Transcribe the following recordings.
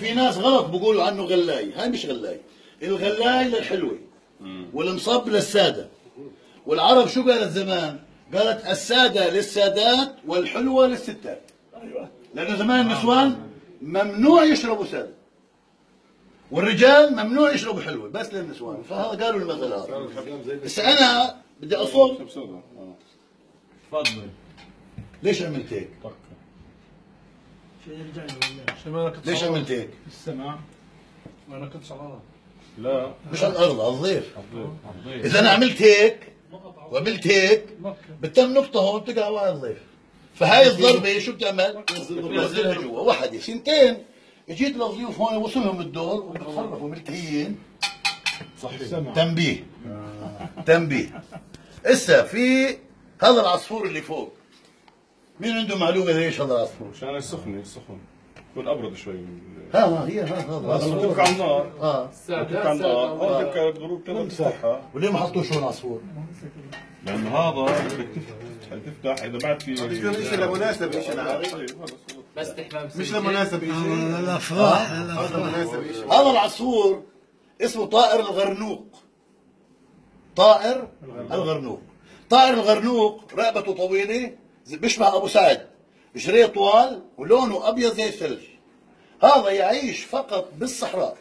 في ناس غلط بقولوا عنه غلاي، هاي مش غلاي. الغلاي للحلوة والمصب للسادة. والعرب شو قالت زمان؟ قالت السادة للسادات والحلوة للستات. لأنه زمان النسوان ممنوع يشربوا سادة، والرجال ممنوع يشربوا حلوة بس للنسوان، فهذا قالوا المثل هذا. بس أنا بدي أصب. تفضل. ليش عملت هيك؟ ليش عملت هيك؟ السماع وانا كنت شغال. لا مش على الأرض، على الضيف. إذا أنا عملت هيك وعملت هيك بتم نقطة هون تقع على الضيف. فهاي الضربة شو بتعمل؟ بتنزلها جوا. واحد سنتين اجيت للضيوف هون وصلهم الدور وبتصرفوا ملتهيين. صحيح. تنبيه. تنبيه. اسا في هذا العصفور اللي فوق، مين عنده معلومة ليش هذا العصفور؟ عشان السخن يكون ابرد شوي من هي هذا تترك على النار. السادة على النار تترك الغروب كذا بتفتحها. وليه ما حطوش هون عصفور؟ لانه هذا بدك تفتح اذا بعد في مش لمناسب شيء انا عارف. بس استحمام مش لمناسب شيء. الافراح هذا العصفور اسمه طائر الغرنوق. طائر الغرنوق. طائر الغرنوق رقبته طويلة بيشبه أبو سعد، جريه طوال ولونه أبيض زي الثلج. هذا يعيش فقط بالصحراء.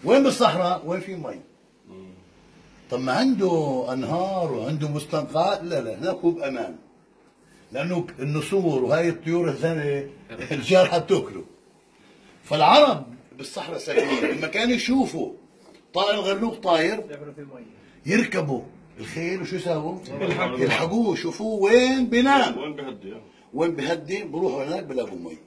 وين بالصحراء؟ وين في مي. طب ما عنده أنهار وعنده مستنقعات؟ لا لا، هناك هو بأمان. لأنه النسور وهي الطيور الثانية الجارحة بتاكله. فالعرب بالصحراء ساكنين لما كانوا يشوفوا طائر الغرنوق طاير يركبوا الخيل وشو يساووا؟ يلحقوه يشوفوه وين بينام، وين بهدي، بروحوا هناك بلاقوا مي.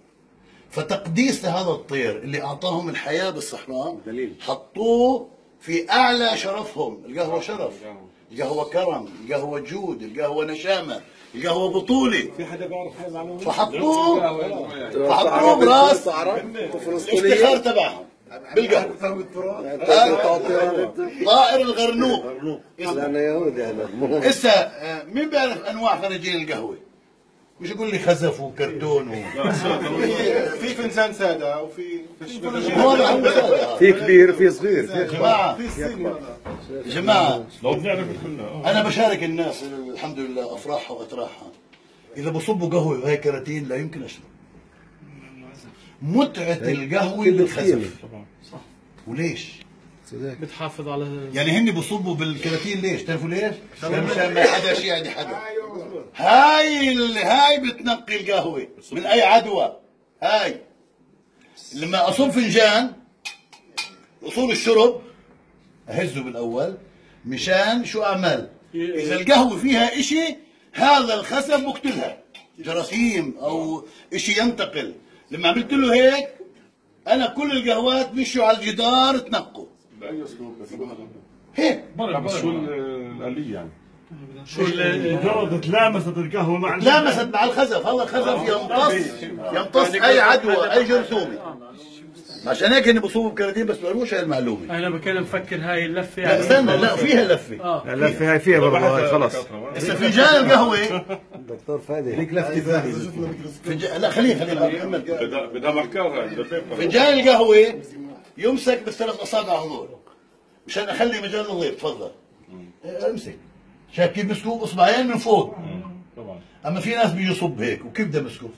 فتقديس لهذا الطير اللي اعطاهم الحياه بالصحراء حطوه في اعلى شرفهم. القهوه شرف، القهوه كرم، القهوه جود، القهوه نشامه، القهوه بطوله. في حدا بيعرف هاي المعلومه؟ فحطوه براس الافتخار تبعهم بالقهوه. طائر الغرنوق. انا يهودي انا. هسه مين بيعرف انواع خريجين القهوه؟ مش يقول لي خزف وكرتون في فنجان ساده وفي في كبير في صغير يا جماعه يا جماعه لو بنعرف كلنا. انا بشارك الناس الحمد لله افراحها واتراحها. اذا بصبوا قهوه وهي كراتين لا يمكن اشرب. متعه القهوه بالخزف. وليش؟ بتحافظ على يعني هن بصبوا بالكراتين ليش؟ تعرفوا ليش؟ مشان ما حدا شيء عند حدا. هاي بتنقي القهوه من اي عدوى. هاي لما اصب فنجان اصول الشرب اهزه بالاول مشان شو اعمل؟ اذا القهوه فيها اشي هذا الخزف بقتلها، جراثيم او اشي ينتقل. لما عملت له هيك انا كل القهوات مشوا على الجدار تنقوا. باي اسلوب بس هيك بس شو الآلية يعني؟ شو مجرد تلامست القهوه مع لامست مع الخزف. هذا الخزف يمتص اي عدوى اي جرثومه. عشان هيك اني بصوب بكراتين بس بيعرفوش هاي المعلومه. انا كان مفكر هاي اللفه لا يعني استنى، لا فيها لفه. اللفه هاي فيها برضه هاي خلص. هسه فنجان القهوه دكتور فادي هيك لفتي فادي. لا خلينا نكمل. بدها محكار هاي. فنجان القهوه يمسك بالثلاث اصابع هذول مشان اخلي مجال للضيف. تفضل امسك. شايف كيف مسكوه باصبعين من فوق. طبعا. اما في ناس بيجوا يصب هيك وكيف بده مسكوه؟